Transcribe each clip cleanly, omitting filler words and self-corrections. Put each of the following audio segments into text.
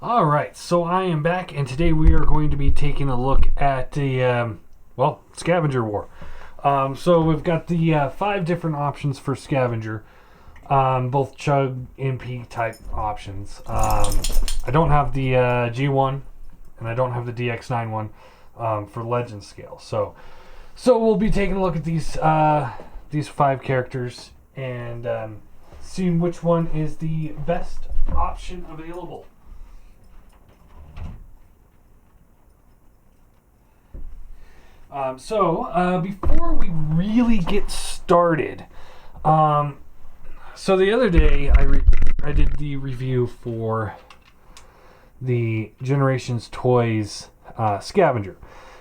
Alright, so I am back, and today we are going to be taking a look at the, Scavenger War. So we've got the 5 different options for Scavenger, both Chug, MP type options. I don't have the G1, and I don't have the DX9 one for Legend scale. So we'll be taking a look at these 5 characters and seeing which one is the best option available. Before we really get started, so the other day I did the review for the Generations Toys Scavenger.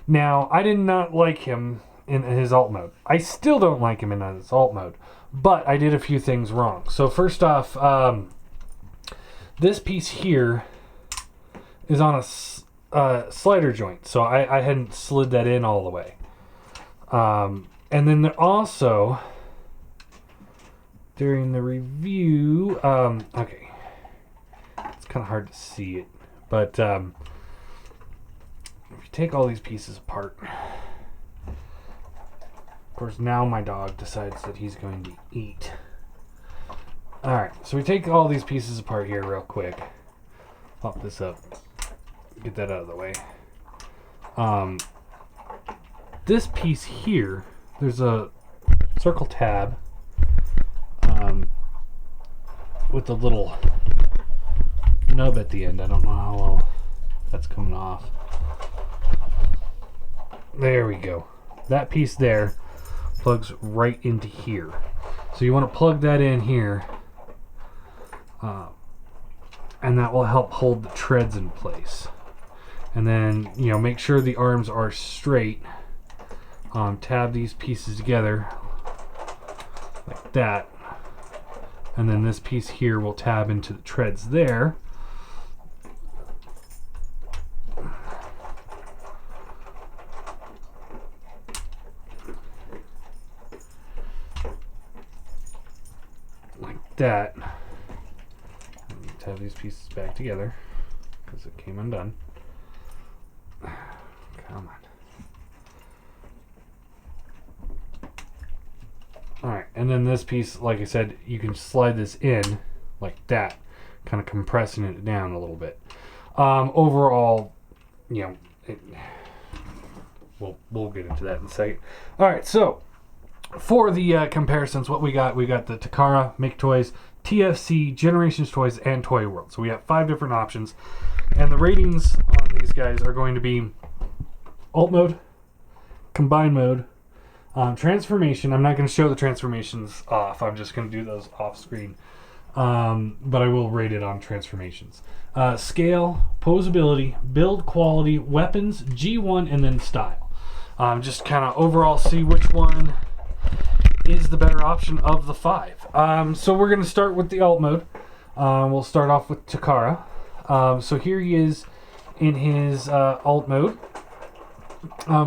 Now, I did not like him in his alt mode. I still don't like him in his alt mode, but I did a few things wrong. So first off, this piece here is on a slider joint, so I hadn't slid that in all the way. And then also during the review, okay, it's kind of hard to see it, but if you take all these pieces apart, of course now my dog decides that he's going to eat. Alright, so we take all these pieces apart here real quick. Pop this up. Get that out of the way. This piece here, there's a circle tab with a little nub at the end. I don't know how well that's coming off. There we go. That piece there plugs right into here. So you want to plug that in here, and that will help hold the treads in place. And then, make sure the arms are straight. Tab these pieces together like that. And then this piece here will tab into the treads there. Like that. Tab these pieces back together because it came undone. Come on. Alright, and then this piece, like I said, you can slide this in like that, kind of compressing it down a little bit. Overall, we'll get into that in a second. Alright, so for the comparisons, what we got the Takara, Maketoys, TFC, Generations Toys, and Toyworld. So we have 5 different options. And the ratings on these guys are going to be alt mode, combine mode, transformation. I'm not going to show the transformations off. I'm just going to do those off screen. But I will rate it on transformations. Scale, posability, build quality, weapons, G1, and then style. Just kind of overall see which one is the better option of the 5. So we're going to start with the alt mode. We'll start off with Takara. So here he is in his alt mode.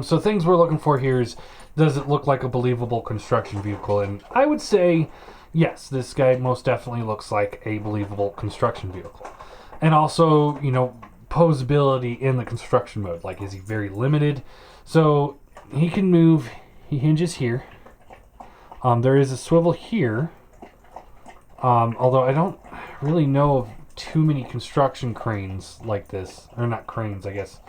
So things we're looking for here is, does it look like a believable construction vehicle? And I would say, yes, this guy most definitely looks like a believable construction vehicle. And also, posability in the construction mode. Like, is he very limited? So he can move, he hinges here. There is a swivel here. Although I don't really know of too many construction cranes like this, or not cranes, I guess,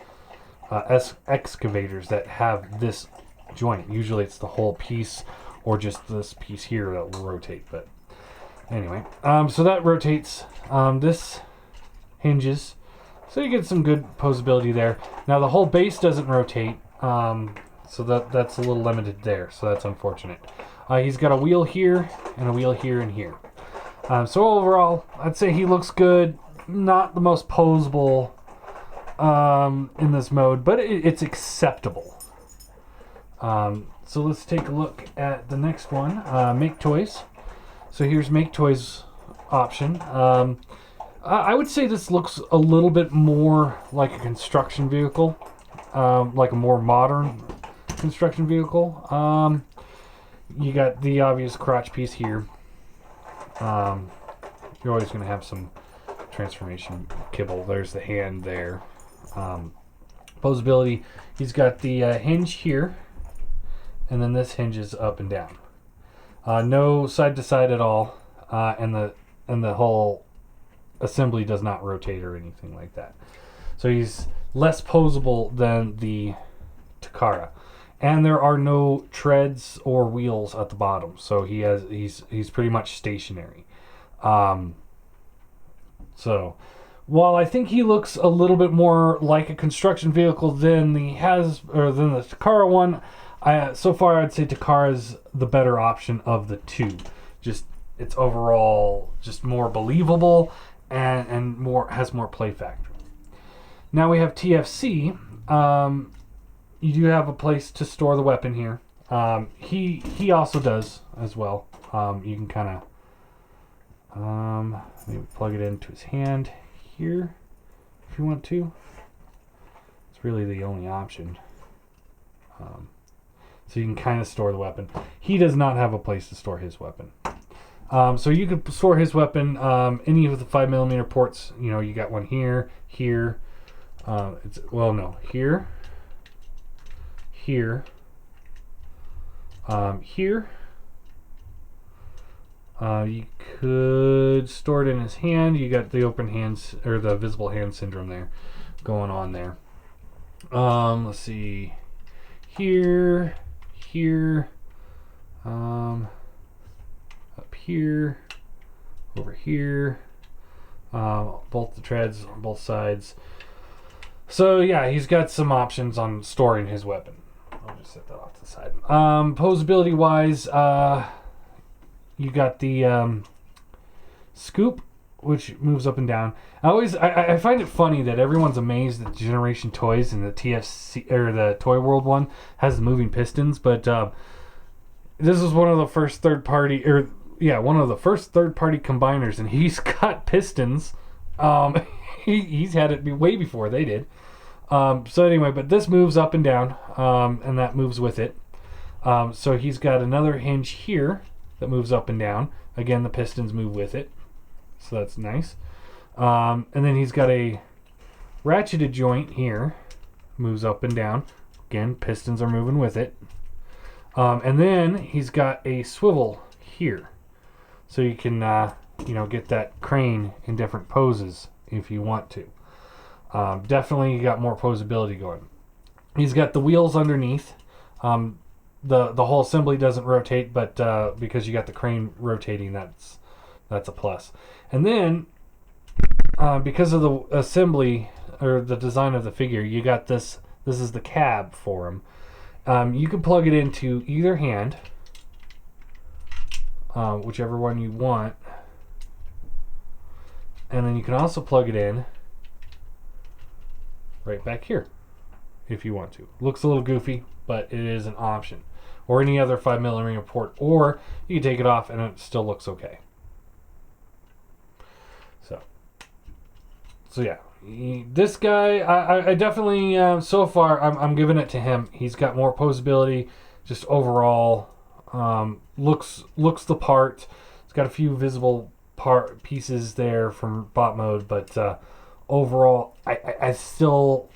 excavators that have this joint. Usually it's the whole piece or just this piece here that will rotate. But anyway, so that rotates. This hinges, so you get some good posability there. Now the whole base doesn't rotate, so that's a little limited there, so that's unfortunate. He's got a wheel here and a wheel here and here. So overall, I'd say he looks good. Not the most posable in this mode, but it's acceptable. So let's take a look at the next one, Maketoys. So here's Maketoys option. I would say this looks a little bit more like a construction vehicle, like a more modern construction vehicle. You got the obvious crotch piece here. You're always going to have some transformation kibble. There's the hand there. Posability, he's got the hinge here, and then this hinges up and down. No side to side at all, and the whole assembly does not rotate or anything like that. So he's less posable than the Takara. And there are no treads or wheels at the bottom, so he's pretty much stationary. So while I think he looks a little bit more like a construction vehicle than the Takara one, so far I'd say Takara's the better option of the two. Just it's overall just more believable and has more play factor. Now we have TFC. You do have a place to store the weapon here. He also does as well. You can kind of maybe plug it into his hand here if you want to. It's really the only option. So you can kind of store the weapon. He does not have a place to store his weapon. So you could store his weapon any of the 5mm ports. You know, you got one here, here. Here. Here, here. You could store it in his hand. You got the open hands or the visible hand syndrome there going on there. Let's see. Here, up here, over here. Both the treads on both sides. So yeah, he's got some options on storing his weapon. I'll just set that off to the side. Posability wise, you got the scoop, which moves up and down. I find it funny that everyone's amazed that Generation Toys and the TFC or the Toyworld one has the moving pistons, but this is one of the first third party combiners, and he's got pistons. He's had it way before they did. So anyway, but this moves up and down, and that moves with it. So he's got another hinge here that moves up and down. Again, the pistons move with it. So that's nice. And then he's got a ratcheted joint here. Moves up and down. Again, pistons are moving with it. And then he's got a swivel here. So you can, get that crane in different poses if you want to. Definitely got more posability going. He's got the wheels underneath. The whole assembly doesn't rotate, but because you got the crane rotating, that's a plus. And then because of the assembly or the design of the figure, you got this. This is the cab for him. You can plug it into either hand, whichever one you want, and then you can also plug it in right back here if you want to. Looks a little goofy, but it is an option. Or any other 5mm port, or you can take it off and it still looks okay. So yeah, this guy, I definitely so far I'm giving it to him. He's got more posability, just overall looks the part. It's got a few visible pieces there from bot mode, but overall I still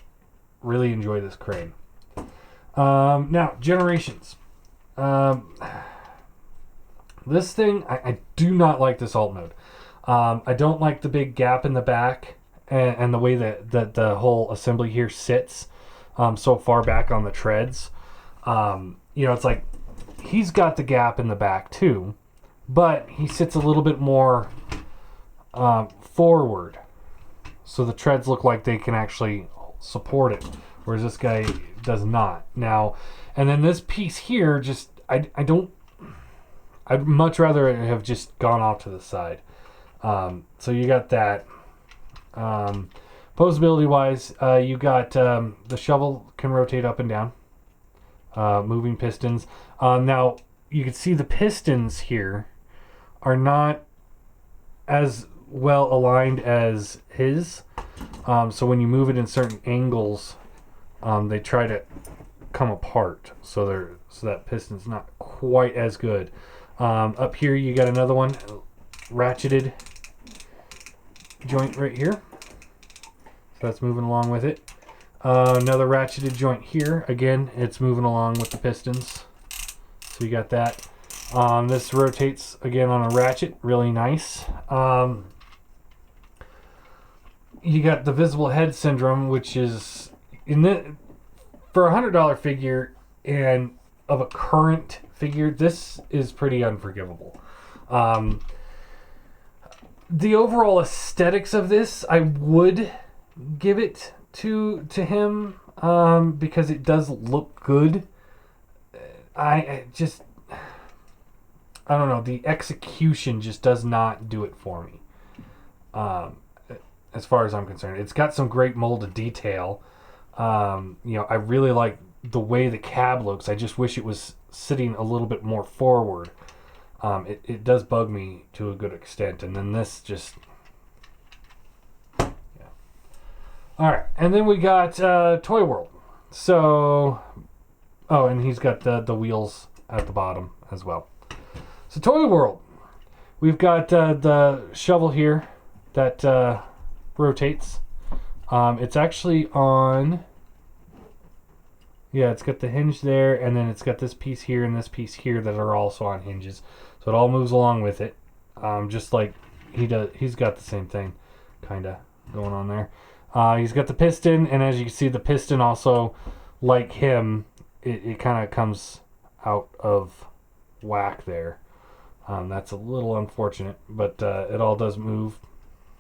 really enjoy this crane. Now generations. This thing, I do not like this alt mode. I don't like the big gap in the back and the way that the whole assembly here sits so far back on the treads. It's like he's got the gap in the back too, but he sits a little bit more forward, so the treads look like they can actually support it, whereas this guy does not. Now, and then this piece here, just I'd much rather have just gone off to the side. So you got that. Posability wise, you got the shovel can rotate up and down, moving pistons. Now you can see the pistons here are not as well aligned as his. So when you move it in certain angles, they try to come apart. So that piston's not quite as good. Up here you got another one, ratcheted. joint right here. So that's moving along with it. Another ratcheted joint here. Again, it's moving along with the pistons. So you got that. This rotates again on a ratchet. Really nice. You got the visible head syndrome, which is for a $100 figure and of a current figure, this is pretty unforgivable. The overall aesthetics of this, I would give it to him because it does look good. I don't know. The execution just does not do it for me. As far as I'm concerned, it's got some great molded detail. I really like the way the cab looks. I just wish it was sitting a little bit more forward. It does bug me to a good extent, and then this just, yeah. All right, and then we got Toyworld. So, and he's got the wheels at the bottom as well. So Toyworld, we've got the shovel here that rotates. It's actually on. Yeah, it's got the hinge there, and then it's got this piece here and this piece here that are also on hinges. So it all moves along with it, just like he does. He's got the same thing, kind of going on there. He's got the piston, and as you can see, the piston also, like him, it kind of comes out of whack there. That's a little unfortunate, but it all does move.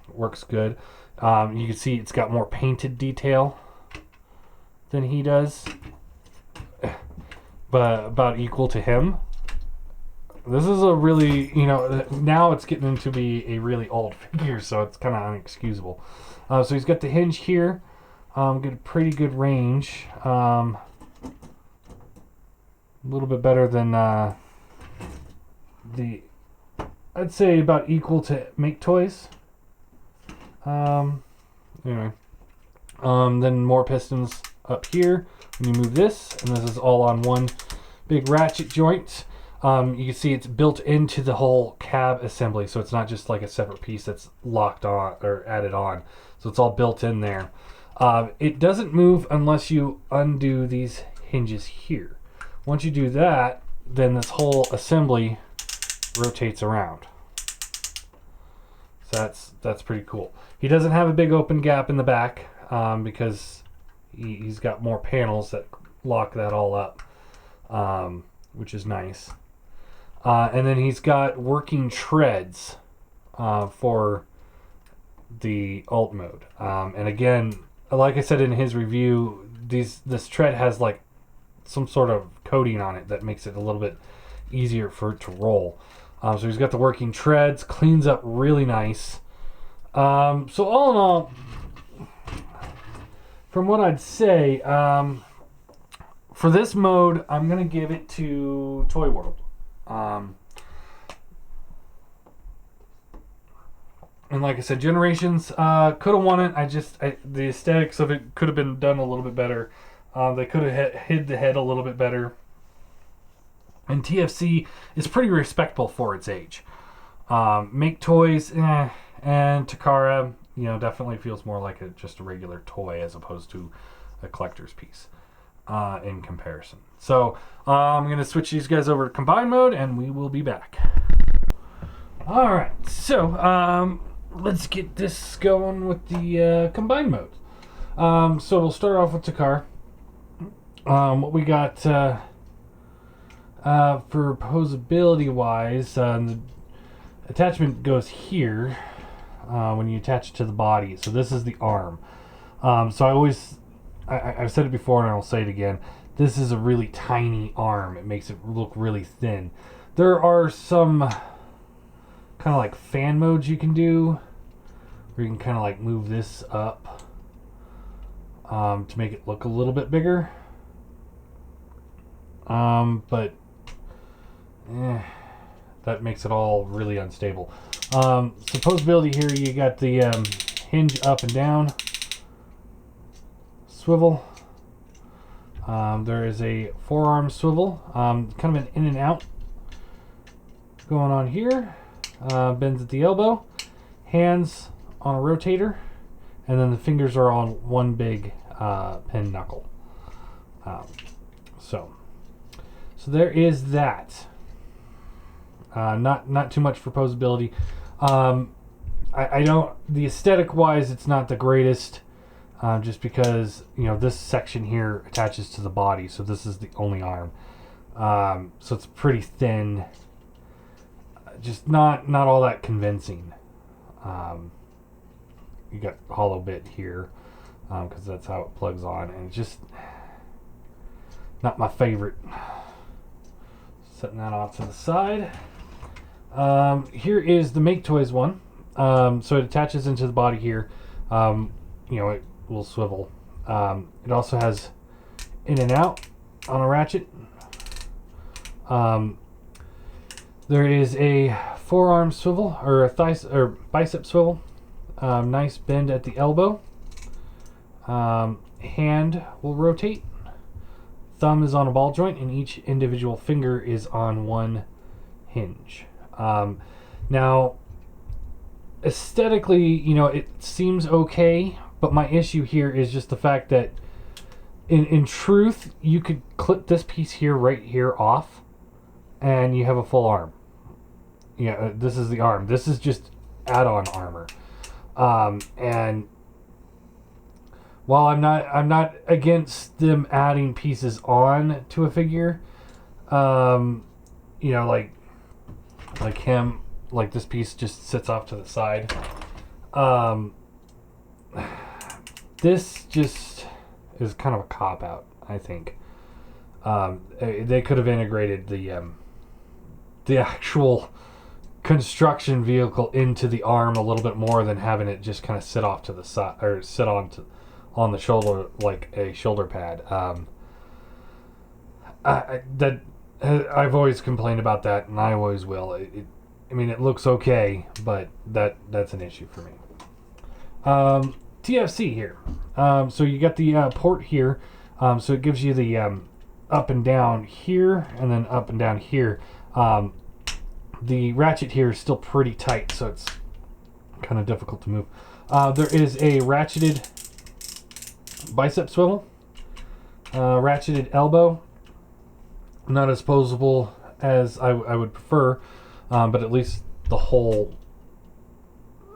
Works good. You can see it's got more painted detail than he does, but about equal to him. This is a really, now it's getting into be a really old figure, so it's kind of unexcusable. So he's got the hinge here. Got a pretty good range. A little bit better than I'd say about equal to Maketoys. Anyway. Then more pistons up here. When you move this, and this is all on one big ratchet joint. You can see it's built into the whole cab assembly, so it's not just like a separate piece that's locked on or added on. So it's all built in there. It doesn't move unless you undo these hinges here. Once you do that, then this whole assembly rotates around. So that's pretty cool. He doesn't have a big open gap in the back because he's got more panels that lock that all up, which is nice. And then he's got working treads for the alt mode. And again, like I said in his review, this tread has like some sort of coating on it that makes it a little bit easier for it to roll. So he's got the working treads, cleans up really nice. So all in all, from what I'd say, for this mode, I'm going to give it to Toyworld. And like I said, Generations could have won it. The aesthetics of it could have been done a little bit better. They could have hid the head a little bit better. And TFC is pretty respectable for its age. Maketoys, and Takara, definitely feels more like just a regular toy as opposed to a collector's piece in comparison. So I'm going to switch these guys over to combine mode, and we will be back. All right, so let's get this going with the combine mode. So we'll start off with Takara. What we got for posability wise, the attachment goes here when you attach it to the body. So this is the arm. So I've said it before and I'll say it again. This is a really tiny arm. It makes it look really thin. There are some kind of like fan modes you can do where you can kind of like move this up to make it look a little bit bigger. But that makes it all really unstable. Supposability here, you got the hinge up and down, swivel. There is a forearm swivel, kind of an in and out going on here. Bends at the elbow. Hands on a rotator, and then the fingers are on one big pen knuckle. So there is that. Not too much for posability. I don't, the aesthetic wise, it's not the greatest, just because, you know, this section here attaches to the body, so this is the only arm. So it's pretty thin, just not all that convincing. You got a hollow bit here, because that's how it plugs on, and it's just not my favorite. Setting that off to the side. Here is the Maketoys one. So it attaches into the body here. You know, it will swivel. It also has in and out on a ratchet. There is a forearm swivel, or a thigh or bicep swivel. Nice bend at the elbow. Hand will rotate. Thumb is on a ball joint, and each individual finger is on one hinge. Now, aesthetically, you know, it seems okay, but my issue here is just the fact that in truth, you could clip this piece here, right here, off, and you have a full arm. Yeah, this is the arm. This is just add-on armor. And while I'm not against them adding pieces on to a figure, you know, like him, like this piece just sits off to the side. This just is kind of a cop-out, I think. They could have integrated the actual construction vehicle into the arm a little bit more than having it just kind of sit off to the side, or sit on the shoulder like a shoulder pad. I've always complained about that, and I always will. I mean, it looks okay, but that's an issue for me. TFC here. So you got the port here. So it gives you the up and down here, and then up and down here. The ratchet here is still pretty tight, so it's kind of difficult to move. There is a ratcheted bicep swivel, ratcheted elbow. Not as posable as I would prefer, but at least the whole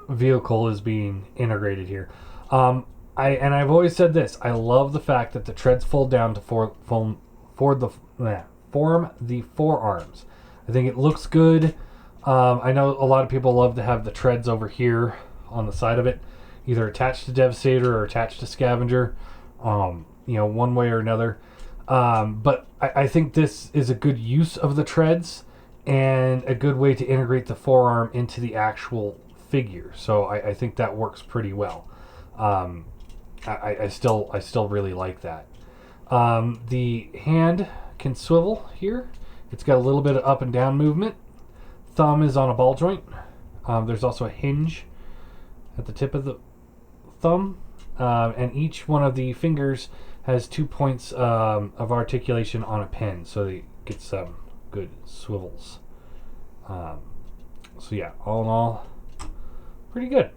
vehicle is being integrated here. I've always said this. I love the fact that the treads fold down to form the forearms. I think it looks good. I know a lot of people love to have the treads over here on the side of it, either attached to Devastator or attached to Scavenger, you know, one way or another. But I think this is a good use of the treads and a good way to integrate the forearm into the actual figure. So I think that works pretty well. I still really like that. The hand can swivel here. It's got a little bit of up and down movement. Thumb is on a ball joint. There's also a hinge at the tip of the thumb. And each one of the fingers has 2 points of articulation on a pen, so it gets some good swivels. So yeah, all in all, pretty good.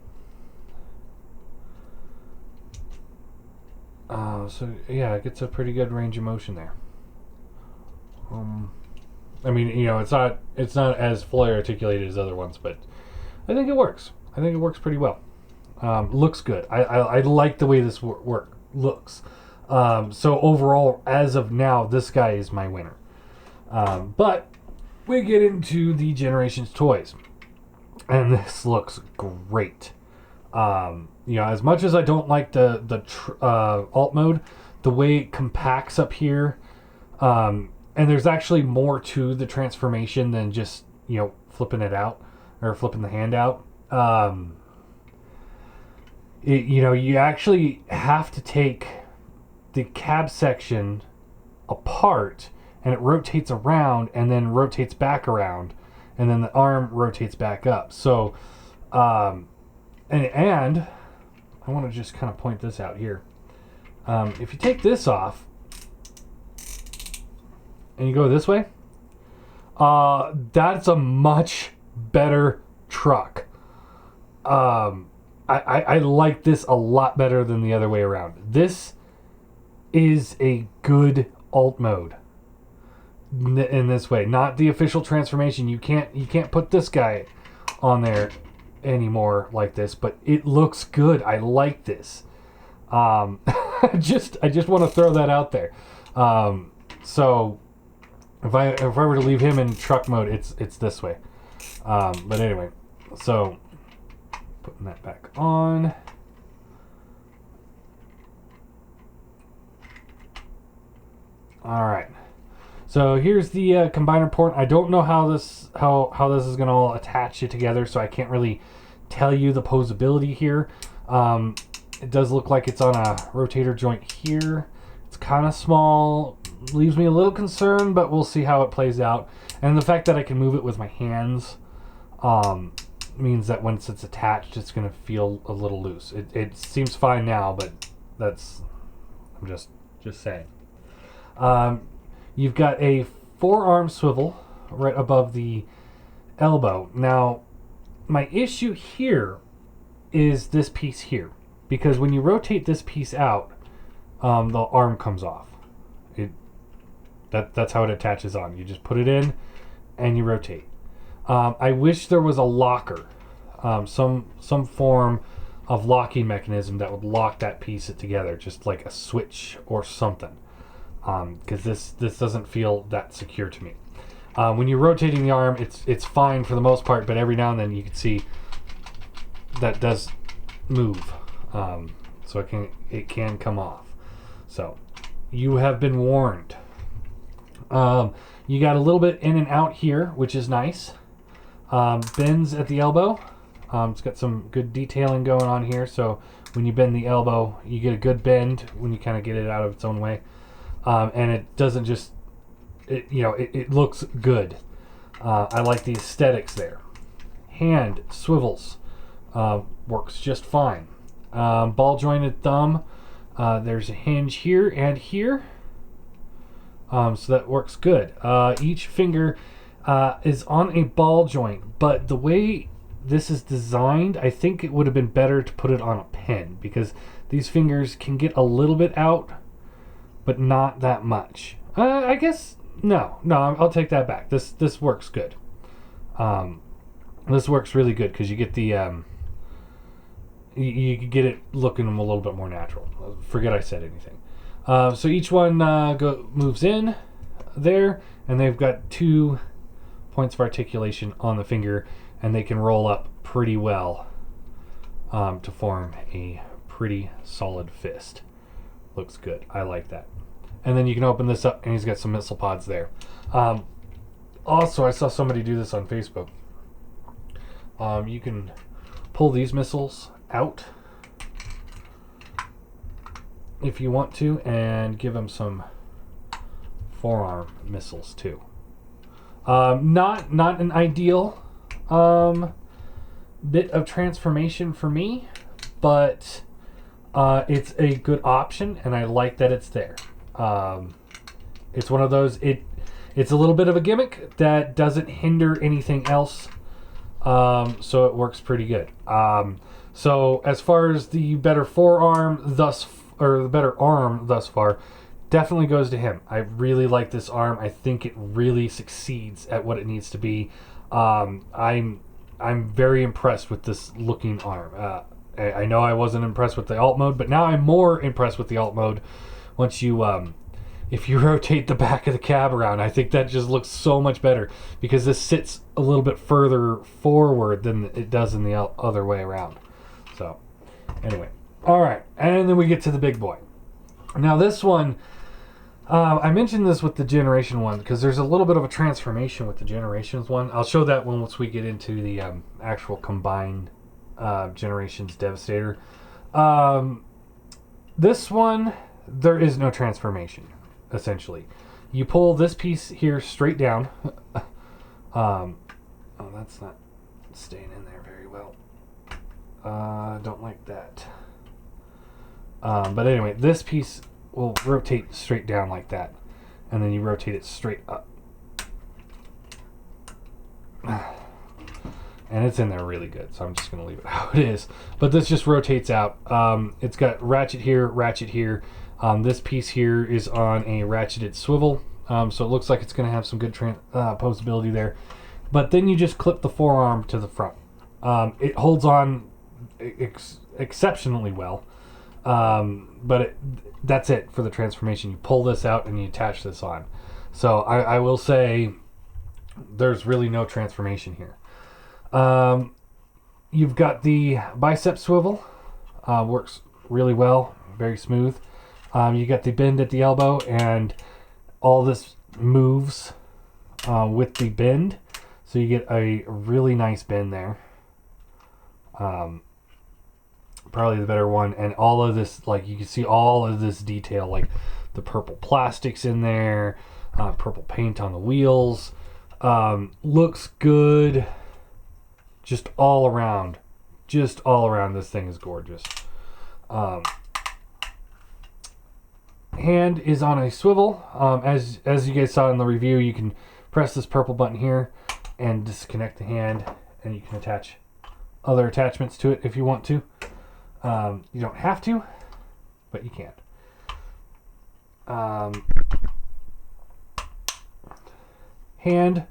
So yeah, it gets a pretty good range of motion there. I mean, you know, it's not as fully articulated as other ones, but I think it works. I think it works pretty well. Looks good. I like the way this looks. So overall, as of now, this guy is my winner. But we get into the Generations toys, and this looks great. You know, as much as I don't like the alt mode, the way it compacts up here, and there's actually more to the transformation than just, you know, flipping it out or flipping the hand out. You know, you actually have to take the cab section apart, and it rotates around and then rotates back around, and then the arm rotates back up. So, and I want to just kind of point this out here. If you take this off and you go this way, that's a much better truck. I like this a lot better than the other way around. This is a good alt mode in this way, not the official transformation. You can't put this guy on there anymore like this, but it looks good. I like this. I just want to throw that out there. So if I were to leave him in truck mode, it's this way. But anyway, so putting that back on. All right. So here's the combiner port. I don't know how this is going to attach it together, so I can't really tell you the posability here. It does look like it's on a rotator joint here. It's kind of small, leaves me a little concerned, but we'll see how it plays out. And the fact that I can move it with my hands means that once it's attached, it's going to feel a little loose. It seems fine now, but I'm just saying. You've got a forearm swivel right above the elbow. Now, my issue here is this piece here, because when you rotate this piece out, the arm comes off. That's how it attaches on. You just put it in and you rotate. I wish there was a locker, some form of locking mechanism that would lock that piece together, just like a switch or something. Because this doesn't feel that secure to me. When you're rotating the arm, it's fine for the most part, but every now and then you can see that does move, so it can come off. So you have been warned. You got a little bit in and out here, which is nice. Bends at the elbow. It's got some good detailing going on here, so when you bend the elbow, you get a good bend when you kind of get it out of its own way. And it doesn't just, it looks good. I like the aesthetics there. Hand swivels, works just fine. Ball jointed thumb, there's a hinge here and here, so that works good. Each finger is on a ball joint, but the way this is designed, I think it would have been better to put it on a pin, because these fingers can get a little bit out, but not that much. I guess no, I'll take that back. This works good. This works really good because you get the you get it looking a little bit more natural. Forget I said anything. So each one moves in there, and they've got 2 points of articulation on the finger, and they can roll up pretty well to form a pretty solid fist. Looks good. I like that. And then you can open this up, and he's got some missile pods there. Also, I saw somebody do this on Facebook. You can pull these missiles out if you want to, and give them some forearm missiles too. Not an ideal bit of transformation for me, but it's a good option, and I like that it's there. It's one of those, it's a little bit of a gimmick that doesn't hinder anything else, so it works pretty good. So as far as the better the better arm thus far, definitely goes to him. I really like this arm. I think it really succeeds at what it needs to be. I'm very impressed with this looking arm. I know I wasn't impressed with the alt mode, but now I'm more impressed with the alt mode. Once you, if you rotate the back of the cab around, I think that just looks so much better, because this sits a little bit further forward than it does in the other way around. So, anyway. All right, and then we get to the big boy. Now this one, I mentioned this with the Generation one, because there's a little bit of a transformation with the Generations one. I'll show that one once we get into the actual combined Generations Devastator. This one, there is no transformation, essentially. You pull this piece here straight down. Oh, that's not staying in there very well. Don't like that. But anyway, this piece will rotate straight down like that, and then you rotate it straight up. and it's in there really good, so I'm just going to leave it how it is. But this just rotates out. It's got ratchet here, ratchet here. This piece here is on a ratcheted swivel, so it looks like it's going to have some good posability there. But then you just clip the forearm to the front. It holds on exceptionally well, but that's it for the transformation. You pull this out and you attach this on. So I will say there's really no transformation here. You've got the bicep swivel, works really well, very smooth. You got the bend at the elbow, and all this moves with the bend, so you get a really nice bend there. Probably the better one, and all of this, like, you can see all of this detail, like the purple plastics in there, purple paint on the wheels. Looks good. Just all around, this thing is gorgeous. Hand is on a swivel. As you guys saw in the review, you can press this purple button here and disconnect the hand, and you can attach other attachments to it if you want to. You don't have to, but you can. Hand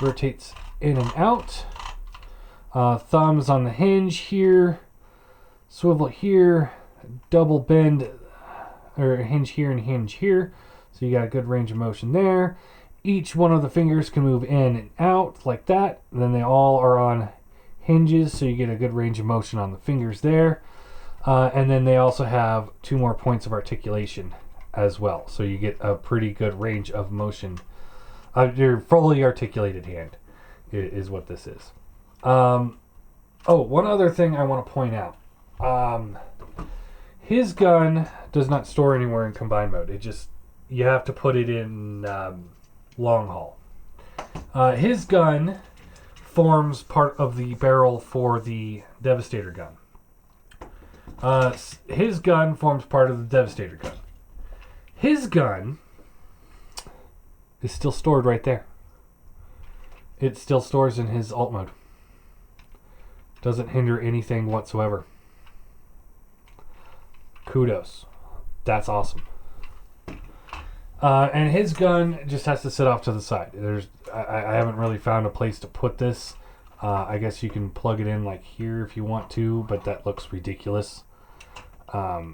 rotates in and out. Thumbs on the hinge here, swivel here, double bend, or hinge here and hinge here. So you got a good range of motion there. Each one of the fingers can move in and out like that. And then they all are on hinges, so you get a good range of motion on the fingers there. And then they also have 2 more points of articulation as well. So you get a pretty good range of motion. Your fully articulated hand is what this is. One other thing I want to point out. His gun does not store anywhere in combined mode. You have to put it in long haul. His gun forms part of the barrel for the Devastator gun. His gun forms part of the Devastator gun. His gun is still stored right there. It still stores in his alt mode. Doesn't hinder anything whatsoever. Kudos. That's awesome. And his gun just has to sit off to the side. I haven't really found a place to put this. I guess you can plug it in like here if you want to, but that looks ridiculous. So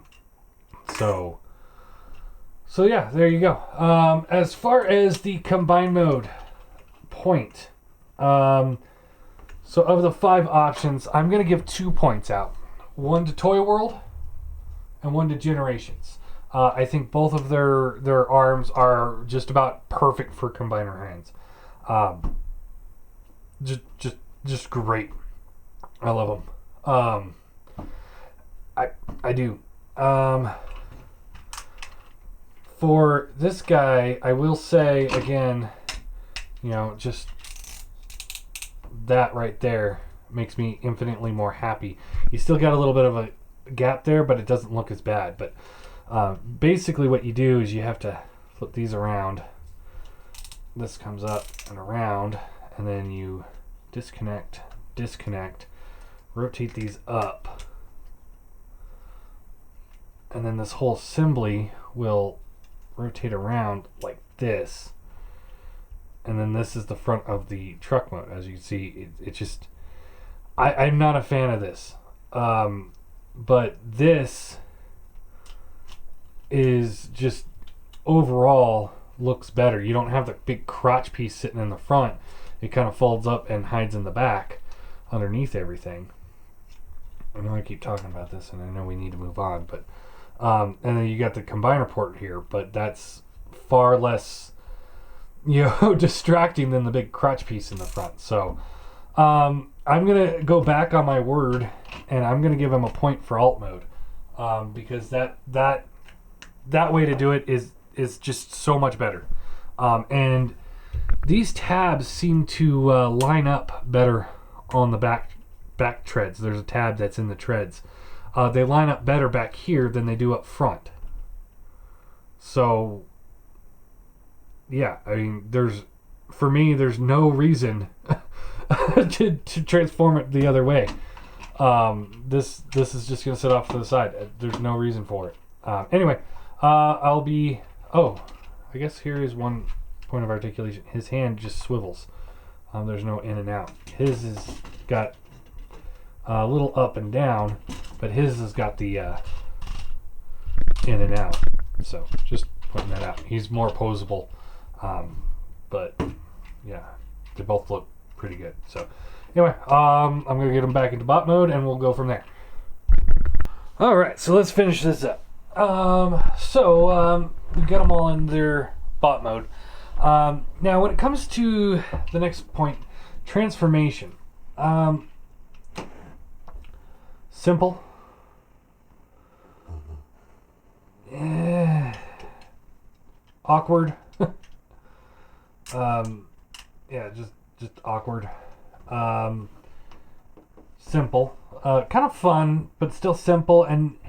yeah, there you go. As far as the combined mode point, so of the 5 options, I'm going to give 2 points out. 1 to Toyworld and 1 to Generations. I think both of their arms are just about perfect for combiner hands. Just great. I love them. I do. For this guy, I will say again, just that right there makes me infinitely more happy. You still got a little bit of a gap there, but it doesn't look as bad. But basically what you do is you have to flip these around. This comes up and around, and then you disconnect, rotate these up, and then this whole assembly will rotate around like this. And then this is the front of the truck mode. As you can see, it just... I'm not a fan of this. But this is just overall looks better. You don't have the big crotch piece sitting in the front. It kind of folds up and hides in the back underneath everything. I know I keep talking about this, and I know we need to move on, but and then you got the combiner port here, but that's far less distracting than the big crotch piece in the front. So I'm gonna go back on my word, and I'm gonna give him a point for alt mode, because that way to do it is just so much better. And these tabs seem to line up better on the back treads. There's a tab that's in the treads. They line up better back here than they do up front. So yeah, I mean, there's no reason to transform it the other way. This is just going to sit off to the side. There's no reason for it. Anyway, I'll be... Oh, I guess here is one point of articulation. His hand just swivels. There's no in and out. His has got a little up and down, but his has got the in and out. So just pointing that out. He's more posable, but yeah, they both look pretty good. So anyway, I'm gonna get them back into bot mode, and we'll go from there. All right, so let's finish this up. We got them all in their bot mode. Now, when it comes to the next point, transformation. Simple. Awkward. Yeah, just awkward. Simple. Kind of fun, but still simple. And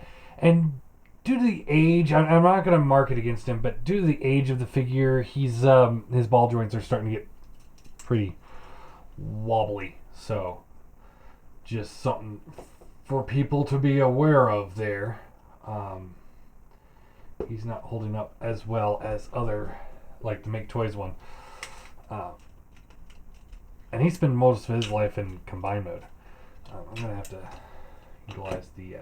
due to the age, I'm not going to mark it against him, but due to the age of the figure, he's his ball joints are starting to get pretty wobbly. So, just something for people to be aware of there. He's not holding up as well as other, like the Maketoys one. And he spent most of his life in combine mode. I'm going to have to utilize the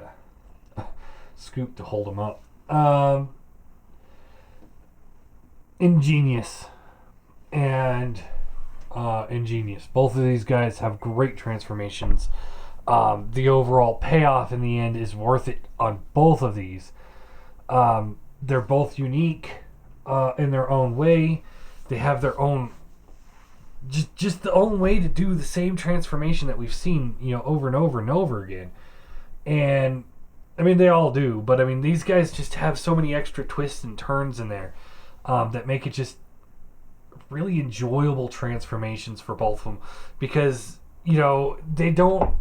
scoop to hold him up. Ingenious and Ingenious. Both of these guys have great transformations. The overall payoff in the end is worth it on both of these. They're both unique in their own way. They have their own just the own way to do the same transformation that we've seen, over and over and over again. And I mean, they all do, but I mean, these guys just have so many extra twists and turns in there that make it just really enjoyable transformations for both of them, because they don't,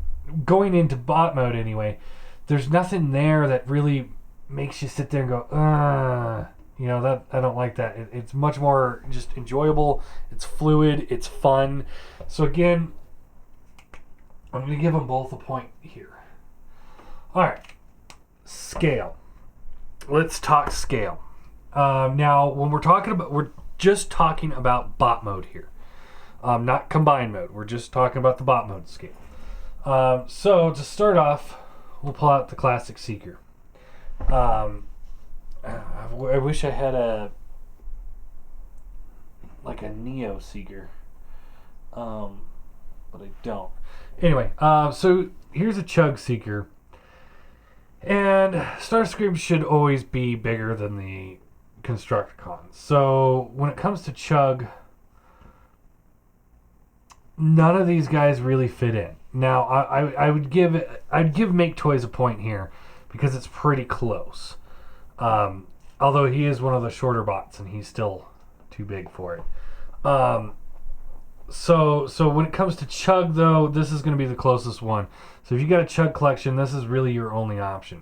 going into bot mode anyway, there's nothing there that really makes you sit there and go, that I don't like that. It's much more just enjoyable. It's fluid. It's fun. So again, I'm going to give them both a point here. All right. Scale. Let's talk scale. Now, when we're just talking about bot mode here. Not combine mode. We're just talking about the bot mode scale. So to start off, we'll pull out the classic Seeker. I wish I had a Neo Seeker, but I don't. Anyway, so here's a Chug Seeker, and Starscream should always be bigger than the Constructicons. So when it comes to Chug, none of these guys really fit in. Now, I'd give Maketoys a point here because it's pretty close. Although he is one of the shorter bots and he's still too big for it. So when it comes to Chug, though, this is going to be the closest one. So if you got a Chug collection, this is really your only option.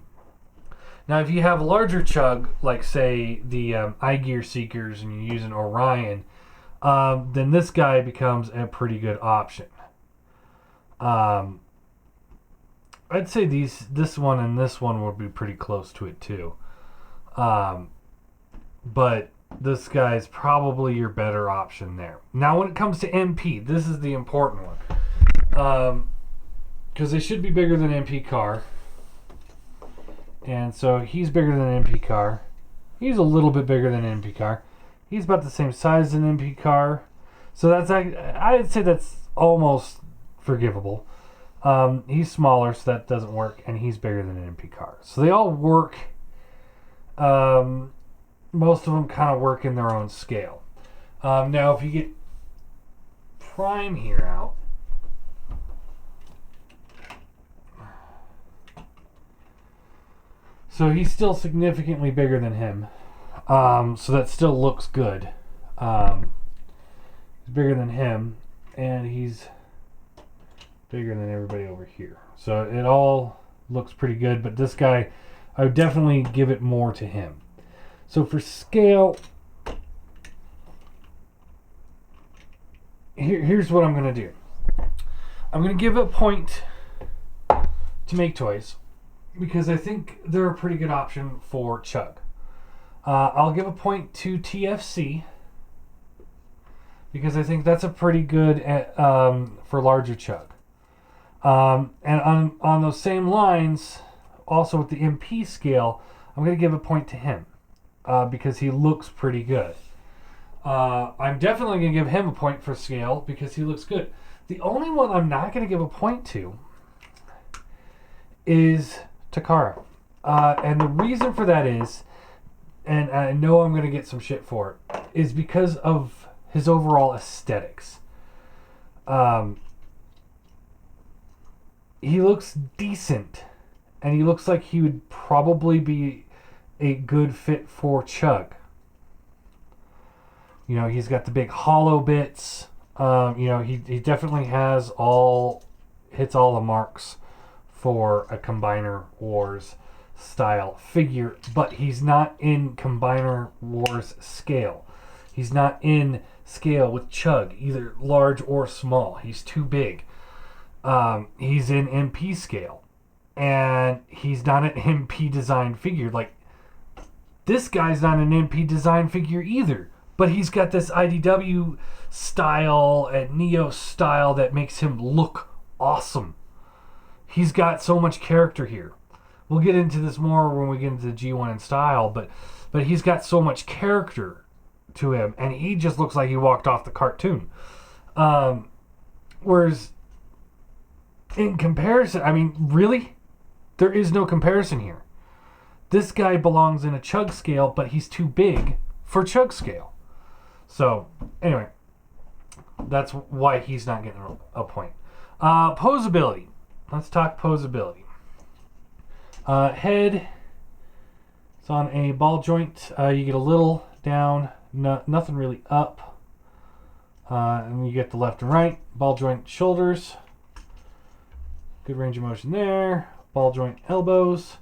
Now, if you have larger Chug, like say the iGear Seekers, and you use an Orion, then this guy becomes a pretty good option. I'd say this one and this one would be pretty close to it too. But this guy's probably your better option there. Now, when it comes to MP, this is the important one. Because they should be bigger than MP Car. And so he's bigger than MP Car. He's a little bit bigger than MP Car. He's about the same size as an MP Car. So I'd say that's almost forgivable. He's smaller, so that doesn't work. And he's bigger than an MP Car. So they all work. Most of them kind of work in their own scale. Now, if you get Prime here out, so he's still significantly bigger than him. So that still looks good. He's bigger than him, and he's bigger than everybody over here. So it all looks pretty good, but this guy, I would definitely give it more to him. So for scale, here's what I'm going to do. I'm going to give a point to Maketoys because I think they're a pretty good option for Chug. I'll give a point to TFC because I think that's a pretty good for larger Chug. And on those same lines, also with the MP scale, I'm going to give a point to him because he looks pretty good. I'm definitely going to give him a point for scale because he looks good. The only one I'm not going to give a point to is Takara. And the reason for that is, and I know I'm going to get some shit for it, is because of his overall aesthetics. He looks decent, and he looks like he would probably be a good fit for Chug. You know, he's got the big hollow bits. You know, he definitely hits all the marks for a Combiner Wars style figure, but he's not in Combiner Wars scale. He's not in scale with Chug, either large or small. He's too big. He's in MP scale, and he's not an MP design figure. Like, this guy's not an MP design figure either, but he's got this IDW style and Neo style that makes him look awesome. He's got so much character here. We'll get into this more when we get into the G1 in style, but he's got so much character to him, and he just looks like he walked off the cartoon. Whereas in comparison, I mean, really, there is no comparison here. This guy belongs in a Chug scale, but he's too big for Chug scale. So, anyway, that's why he's not getting a point. Posability. Let's talk posability. Head, it's on a ball joint. You get a little down, nothing really up. And you get the left and right. Ball joint shoulders. Good range of motion there. Ball joint elbows.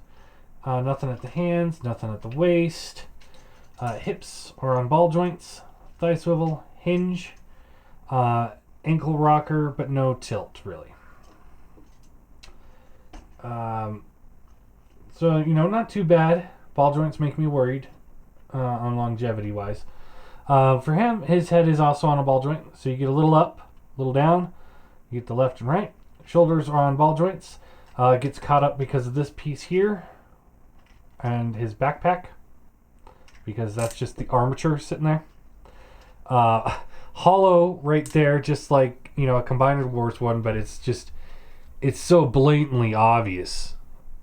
Nothing at the hands, nothing at the waist. Hips are on ball joints. Thigh swivel, hinge. Ankle rocker, but no tilt, really. So, you know, not too bad. Ball joints make me worried on longevity-wise. For him, his head is also on a ball joint. So you get a little up, a little down. You get the left and right. Shoulders are on ball joints. Gets caught up because of this piece here. And his backpack. Because that's just the armature sitting there. Hollow right there, just like, you know, a Combiner Wars one, but it's so blatantly obvious.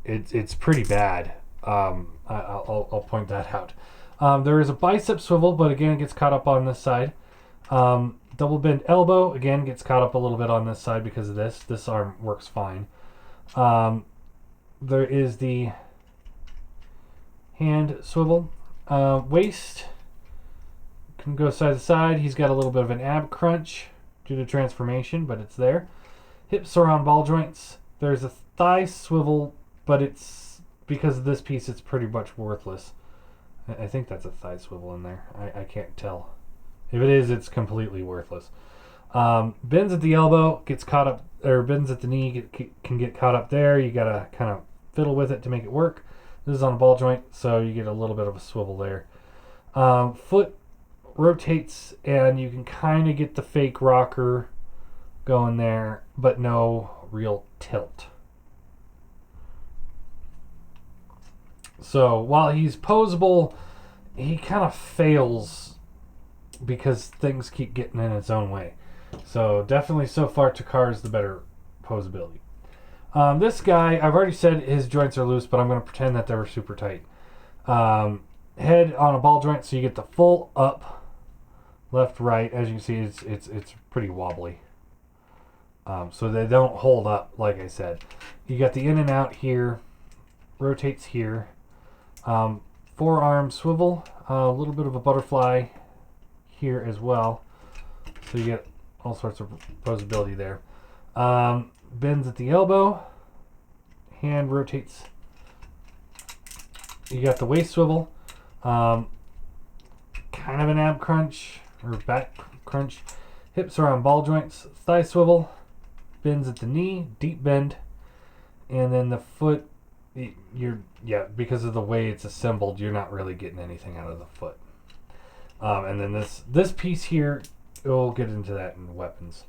It's pretty bad. I'll point that out. There is a bicep swivel, but again, it gets caught up on this side. Double bend elbow, again, gets caught up a little bit on this side because of this. This arm works fine. There is the hand swivel. Waist can go side to side. He's got a little bit of an ab crunch due to transformation, but it's there. Hips are on ball joints. There's a thigh swivel, but it's because of this piece, it's pretty much worthless. I think that's a thigh swivel in there. I can't tell. If it is, it's completely worthless. Bends at the elbow, gets caught up, or bends at the knee, can get caught up there. You gotta kind of fiddle with it to make it work. This is on a ball joint, so you get a little bit of a swivel there. Foot rotates, and you can kind of get the fake rocker going there, but no real tilt. So while he's posable, he kind of fails because things keep getting in its own way. So definitely so far Takara is the better posability. This guy, I've already said his joints are loose, but I'm going to pretend that they were super tight. Head on a ball joint, so you get the full up, left, right. As you can see, it's pretty wobbly. So they don't hold up, like I said. You got the in and out here, rotates here. Forearm swivel, a little bit of a butterfly here as well. So you get all sorts of posability there. Bends at the elbow, hand rotates. You got the waist swivel, kind of an ab crunch or back crunch. Hips are on ball joints, thigh swivel, bends at the knee, deep bend, and then the foot, because of the way it's assembled, you're not really getting anything out of the foot. And then this piece here, we'll get into that in weapons,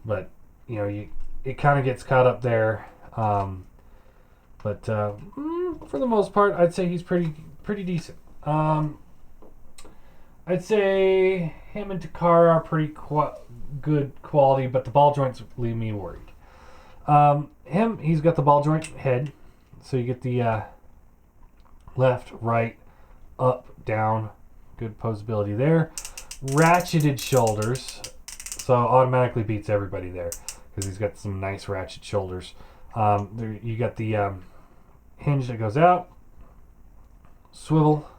but it kind of gets caught up there. But for the most part, I'd say he's pretty decent. I'd say him and Takara are pretty good quality, but the ball joints leave me worried. He's got the ball joint head, so you get the left, right, up, down, good posability there. Ratcheted shoulders, so automatically beats everybody there because he's got some nice ratchet shoulders. You got the hinge that goes out, swivel,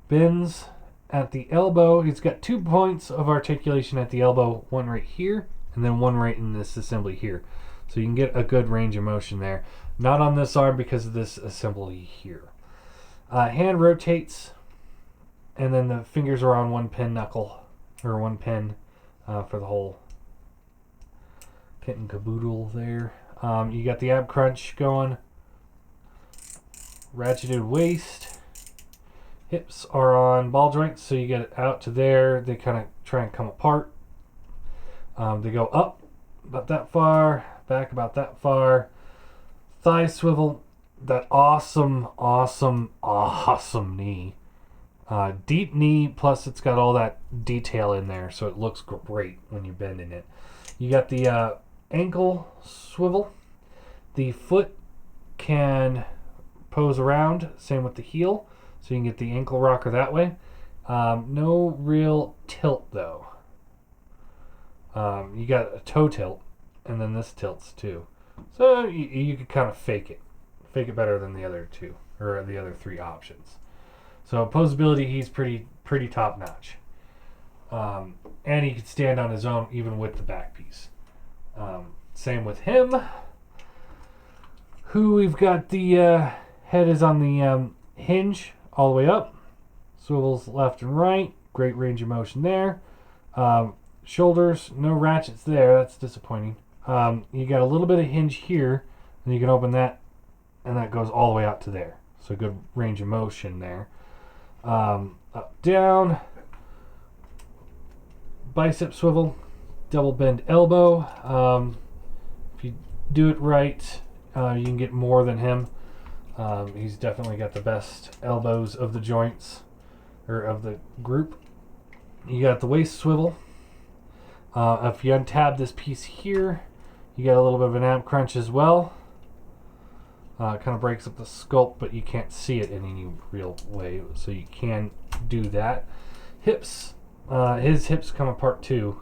bends at the elbow. He's got 2 points of articulation at the elbow, one right here and then one right in this assembly here. So you can get a good range of motion there. Not on this arm because of this assembly here. Hand rotates, and then the fingers are on one pin knuckle, or one pin for the whole kit and caboodle there. You got the ab crunch going. Ratcheted waist. Hips are on ball joints, so you get it out to there. They kind of try and come apart. They go up about that far, back about that far. Thigh swivel. That awesome knee. Deep knee, plus it's got all that detail in there, so it looks great when you're bending it. You got the ankle swivel. The foot can pose around, same with the heel, so you can get the ankle rocker that way. No real tilt though. You got a toe tilt, and then this tilts too. So you could kind of fake it better than the other two, or the other three options. So posability, he's pretty top notch. And he could stand on his own even with the back piece. Same with him, who we've got the head is on the hinge all the way up. Swivels left and right. Great range of motion there. Shoulders, no ratchets there. That's disappointing. You got a little bit of hinge here, and you can open that, and that goes all the way out to there. So good range of motion there. Up, down. Bicep swivel. Double bend elbow. If you do it right, you can get more than him. He's definitely got the best elbows of the joints, or of the group. You got the waist swivel. If you untab this piece here, you got a little bit of an ab crunch as well. It kind of breaks up the sculpt, but you can't see it in any real way, so you can do that. Hips. His hips come apart too.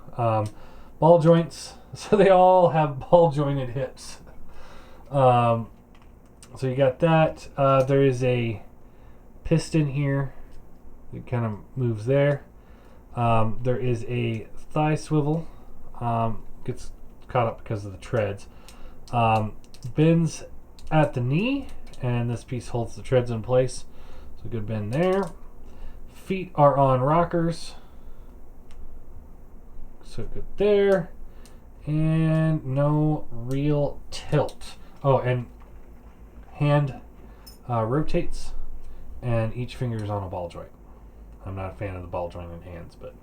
Ball joints. So they all have ball jointed hips. So you got that. There is a piston here. It kind of moves there. There is a thigh swivel. Gets caught up because of the treads. Bends at the knee, and this piece holds the treads in place. So good bend there. Feet are on rockers. So good there. And no real tilt. Oh, and hand rotates, and each finger is on a ball joint. I'm not a fan of the ball joint in hands, but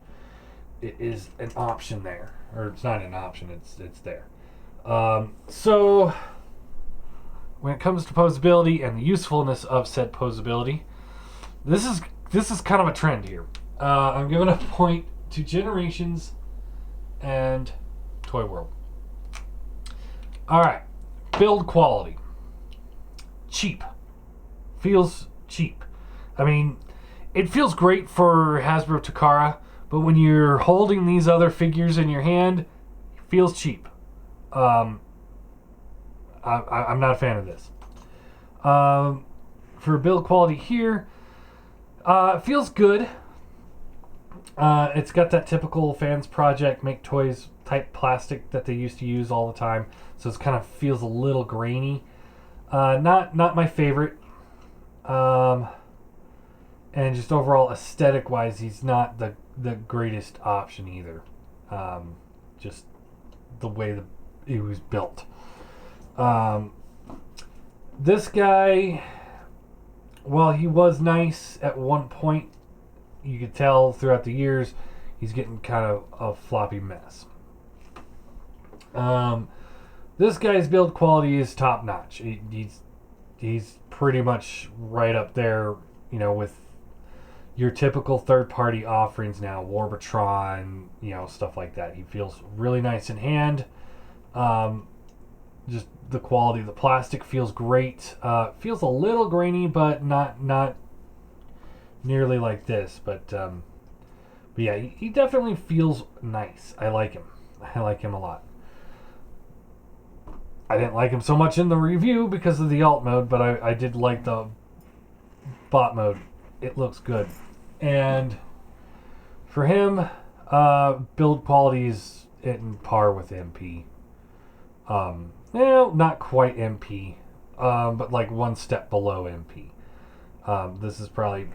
it is an option there. Or it's not an option, it's there. So when it comes to posability and the usefulness of said posability, this is kind of a trend here. I'm giving a point to Generations and Toyworld. Alright, build quality. Cheap. Feels cheap. I mean, it feels great for Hasbro Takara, but when you're holding these other figures in your hand, it feels cheap. I'm not a fan of this. For build quality here, it feels good. It's got that typical Fans Project Maketoys type plastic that they used to use all the time, so it kind of feels a little grainy. Not my favorite. And just overall aesthetic wise, he's not the greatest option either. Just the way built. This guy, while he was nice at one point, you could tell throughout the years he's getting kind of a floppy mess. This guy's build quality is top notch. He's pretty much right up there, you know, with your typical third-party offerings now, Warbitron, you know, stuff like that. He feels really nice in hand. Just the quality of the plastic feels great. Feels a little grainy, but not nearly like this. But yeah, he definitely feels nice. I like him. I like him a lot. I didn't like him so much in the review because of the alt mode, but I did like the bot mode. It looks good. And for him, build quality is in par with MP. Not quite MP, but like one step below MP. This is probably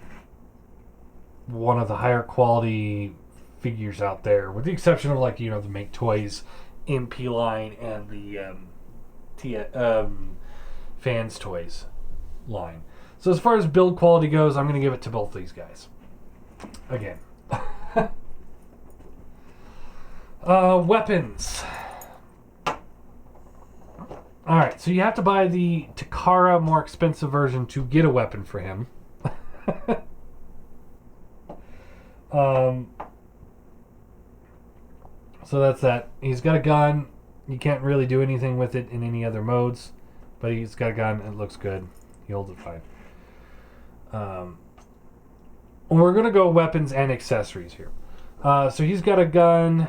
one of the higher quality figures out there, with the exception of, like, you know, the Maketoys MP line and the Fans Toys line. So as far as build quality goes, I'm going to give it to both these guys. Again. Weapons. Alright, so you have to buy the Takara more expensive version to get a weapon for him. So that's that. He's got a gun. You can't really do anything with it in any other modes, but he's got a gun. It looks good. He holds it fine. We're going to go weapons and accessories here. So he's got a gun.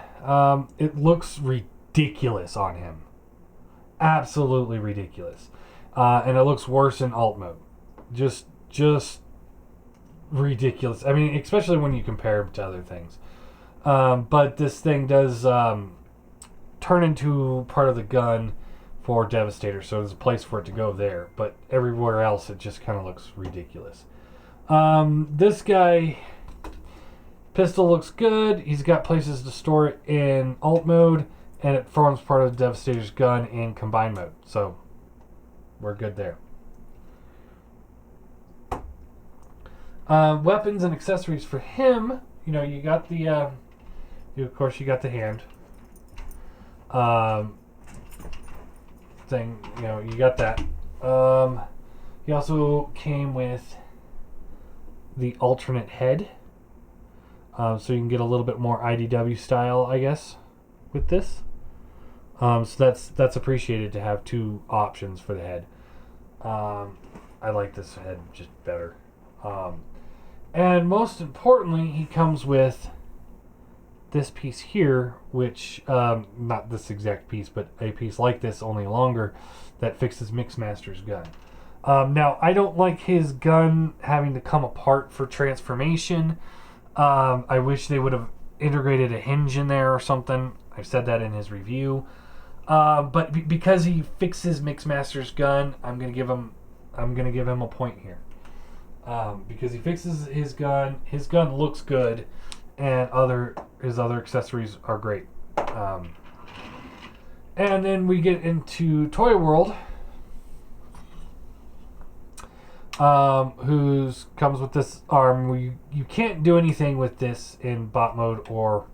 It looks ridiculous on him. Absolutely ridiculous. And it looks worse in alt mode. Just ridiculous. I mean, especially when you compare him to other things. But this thing does turn into part of the gun for Devastator, so there's a place for it to go there. But everywhere else, it just kind of looks ridiculous. This guy, pistol looks good. He's got places to store it in alt mode, and it forms part of the Devastator's gun in combined mode. So we're good there. Weapons and accessories for him. You know, you got the, of course, you got the hand thing. You know, you got that. He also came with the alternate head, so you can get a little bit more IDW style, I guess, with this. So that's appreciated to have two options for the head. I like this head just better. And most importantly, he comes with this piece here, which, not this exact piece, but a piece like this, only longer, that fixes Mixmaster's gun. Now, I don't like his gun having to come apart for transformation. I wish they would have integrated a hinge in there or something. I said that in his review. But because he fixes Mixmaster's gun, I'm gonna give him a point here. Because he fixes his gun looks good, and his other accessories are great. And then we get into Toyworld, who's comes with this arm. You can't do anything with this in bot mode or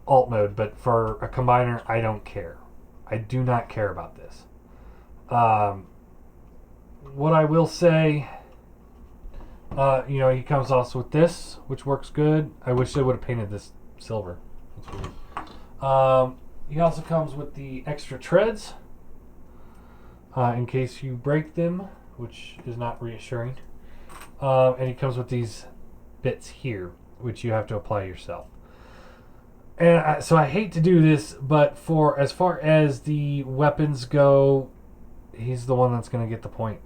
alt mode, but for a combiner, I don't care. I do not care about this. What I will say, he comes also with this, which works good. I wish they would have painted this silver. That's weird. He also comes with the extra treads, in case you break them, which is not reassuring. And he comes with these bits here, which you have to apply yourself. And so I hate to do this, but for as far as the weapons go, he's the one that's going to get the point.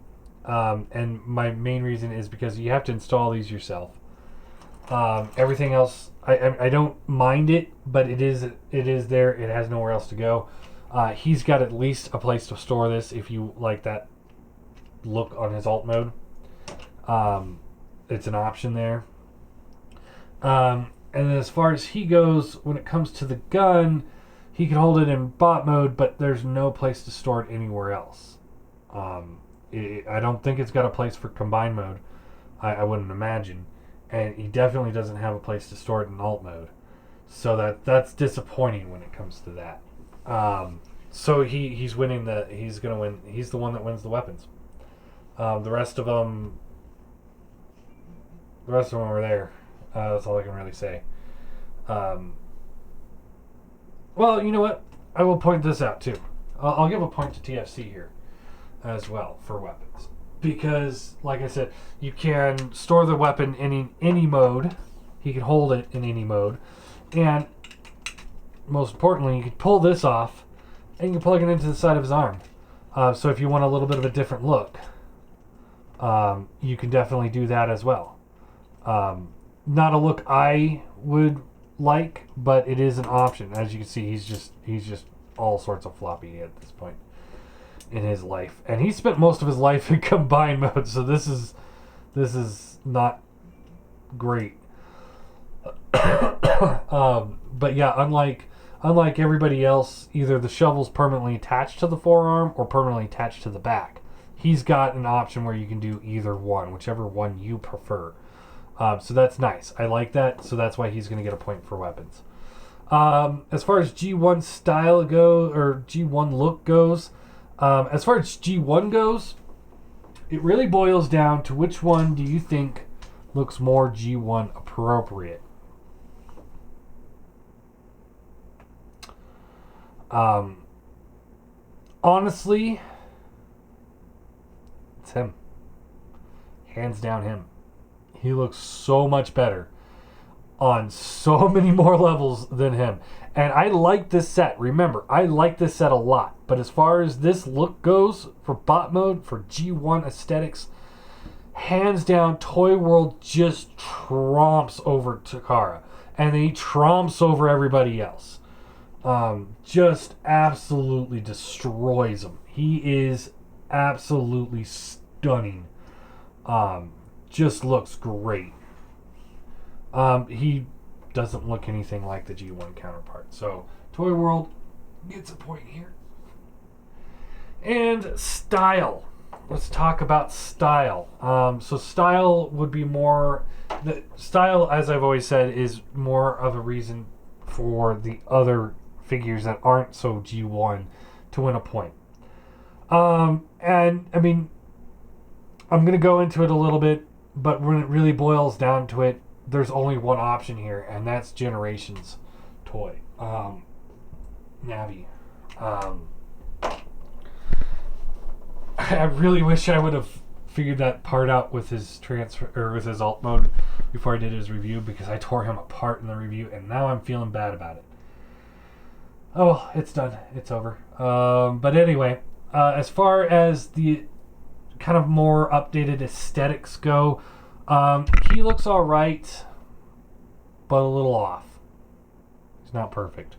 And my main reason is because you have to install these yourself. Everything else, I don't mind it, but it is there. It has nowhere else to go. He's got at least a place to store this if you like that look on his alt mode. It's an option there. And then as far as he goes, when it comes to the gun, he can hold it in bot mode, but there's no place to store it anywhere else. I don't think it's got a place for combined mode. I wouldn't imagine. And he definitely doesn't have a place to store it in alt mode. So that's disappointing when it comes to that. So he's winning he's gonna win. He's the one that wins the weapons. The rest of them were there. That's all I can really say. Well, you know what? I will point this out too. I'll give a point to TFC here as well for weapons. Because, like I said, you can store the weapon in any mode. He can hold it in any mode. And, most importantly, you can pull this off and you can plug it into the side of his arm. So if you want a little bit of a different look, you can definitely do that as well. Not a look I would like, but it is an option. As you can see, he's just all sorts of floppy at this point in his life, and he spent most of his life in combined mode, so this is not great. But yeah, unlike everybody else, either the shovel's permanently attached to the forearm or permanently attached to the back. He's got an option where you can do either one, whichever one you prefer. So that's nice. I like that, so that's why he's going to get a point for weapons. As far as G1 style or G1 look goes, as far as G1 goes, it really boils down to which one do you think looks more G1 appropriate. Honestly, it's him. Hands down him. He looks so much better on so many more levels than him. And I like this set. Remember, I like this set a lot. But as far as this look goes, for bot mode, for G1 aesthetics, hands down, Toyworld just tromps over Takara. And he tromps over everybody else. Just absolutely destroys him. He is absolutely stunning. Just looks great. He doesn't look anything like the G1 counterpart. So, Toyworld gets a point here. And style. Let's talk about style. So style would be more... The style, as I've always said, is more of a reason for the other figures that aren't so G1 to win a point. And, I mean, I'm going to go into it a little bit, but when it really boils down to it, there's only one option here, and that's Generations toy. Navi. I really wish I would have figured that part out with his transfer or with his alt mode before I did his review, because I tore him apart in the review, and now I'm feeling bad about it. Oh, well, it's done. It's over. But anyway, as far as the kind of more updated aesthetics go, he looks all right, but a little off. He's not perfect.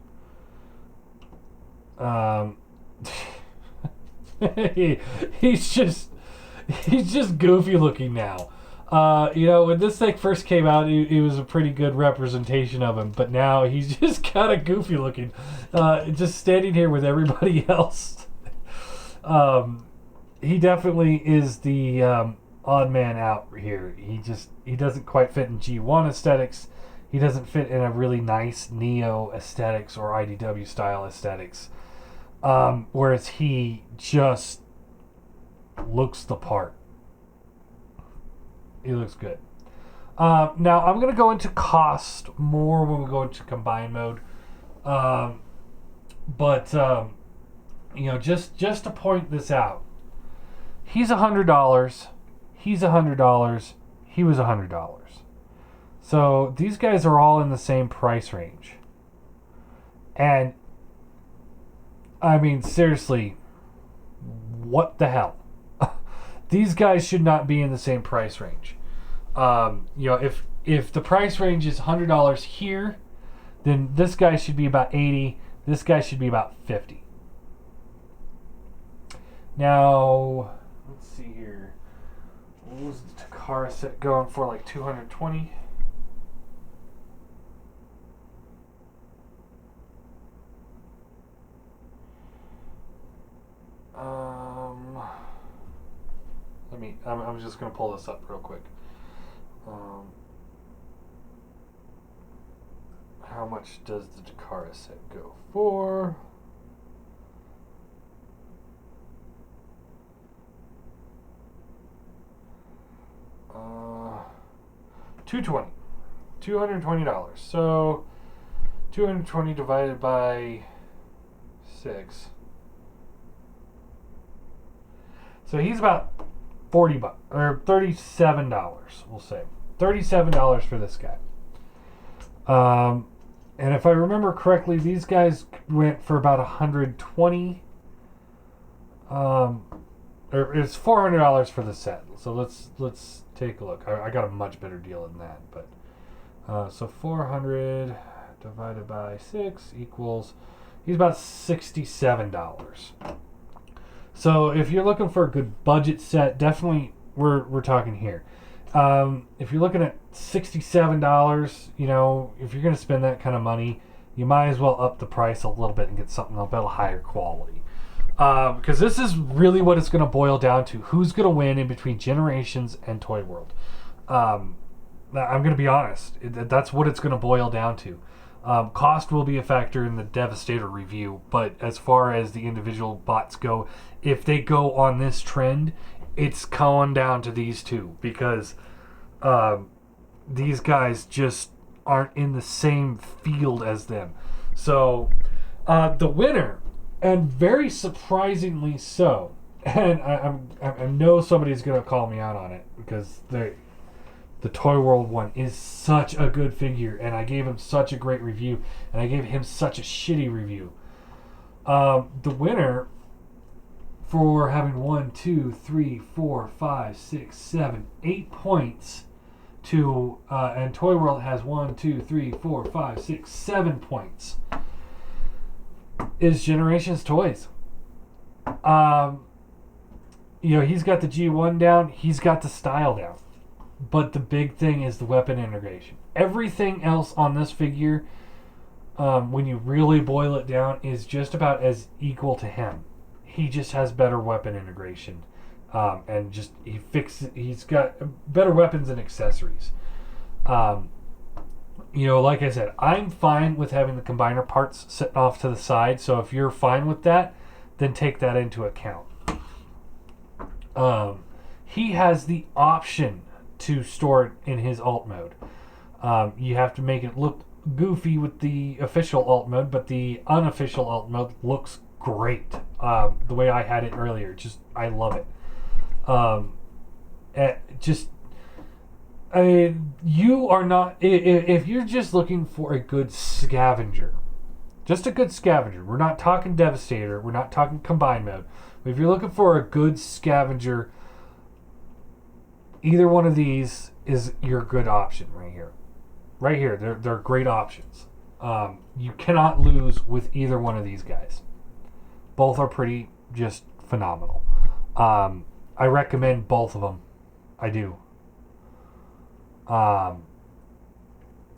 He's just goofy looking now. When this thing first came out, it was a pretty good representation of him, but now he's just kind of goofy looking, just standing here with everybody else. He definitely is the odd man out here. He doesn't quite fit in G1 aesthetics. He doesn't fit in a really nice Neo aesthetics or IDW style aesthetics. Whereas he just looks the part. He looks good. Now I'm going to go into cost more when we go into combined mode. Just to point this out, he's $100. He's $100. He was $100. So these guys are all in the same price range. And I mean, seriously, what the hell? These guys should not be in the same price range. If the price range is $100 here, then this guy should be about $80. This guy should be about $50. Now, let's see here. What was the Takara set going for? Like $220? I'm just gonna pull this up real quick. How much does the Takara set go for? $220. So 220 divided by 6. So he's about $40 or $37. We'll say $37 for this guy. And if I remember correctly, these guys went for about 120. Or it's $400 for the set. So let's take a look. I got a much better deal than that, but so 400 divided by 6 equals, he's about $67. So if you're looking for a good budget set, definitely we're talking here. If you're looking at $67, you know, if you're going to spend that kind of money, you might as well up the price a little bit and get something a bit higher quality. Because this is really what it's going to boil down to. Who's going to win in between Generations and Toyworld? I'm going to be honest. That's what it's going to boil down to. Cost will be a factor in the Devastator review, but as far as the individual bots go, if they go on this trend, it's going down to these two, because these guys just aren't in the same field as them. So the winner, and very surprisingly so, and I know somebody's going to call me out on it, because the Toyworld one is such a good figure, and I gave him such a great review, and I gave him such a shitty review. The winner for having 1, 2, 3, 4, 5, 6, 7, 8 points to, and Toyworld has 1, 2, 3, 4, 5, 6, 7 points, is Generations Toys. You know, he's got the G1 down, he's got the style down. But the big thing is the weapon integration. Everything else on this figure, when you really boil it down, is just about as equal to him. He just has better weapon integration, and just he's got better weapons and accessories. You know, like I said, I'm fine with having the combiner parts sitting off to the side. So if you're fine with that, then take that into account. He has the option to store it in his alt mode. You have to make it look goofy with the official alt mode, but the unofficial alt mode looks great. The way I had it earlier, just I love it. You are not, if you're just looking for a good scavenger, just a good scavenger. We're not talking Devastator. We're not talking combined mode. But if you're looking for a good scavenger, either one of these is your good option right here. Right here, they're great options. You cannot lose with either one of these guys. Both are pretty just phenomenal. I recommend both of them. I do.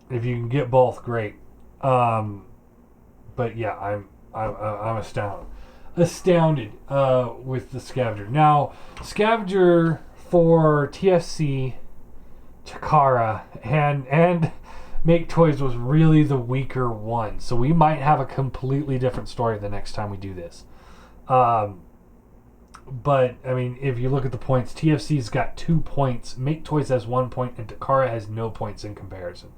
If you can get both, great. But yeah, I'm astounded with the Scavenger. Now, Scavenger for TFC, Takara, and Maketoys was really the weaker one. So we might have a completely different story the next time we do this. But, I mean, if you look at the points, TFC's got 2 points, Maketoys has 1 point, and Takara has no points in comparison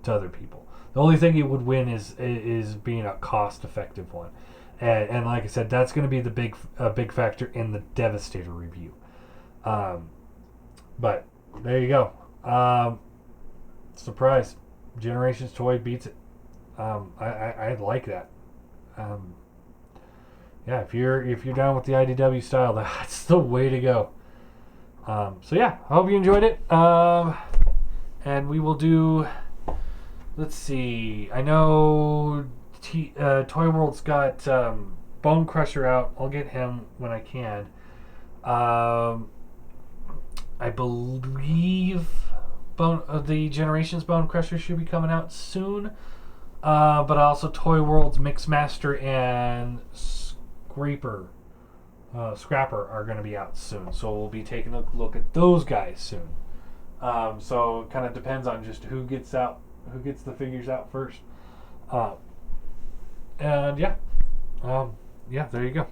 to other people. The only thing it would win is being a cost-effective one. And like I said, that's going to be the big factor in the Devastator review. But there you go. Surprise. Generations Toy beats it. I like that. Yeah, if you're down with the IDW style, that's the way to go. So yeah, I hope you enjoyed it. And we will do, let's see, I know Toyworld's got Bone Crusher out. I'll get him when I can. I believe the Generations Bone Crusher should be coming out soon. But also Toyworld's Mixmaster and Scraper Scrapper are going to be out soon. So we'll be taking a look at those guys soon. So it kind of depends on just who gets the figures out first. And yeah, there you go.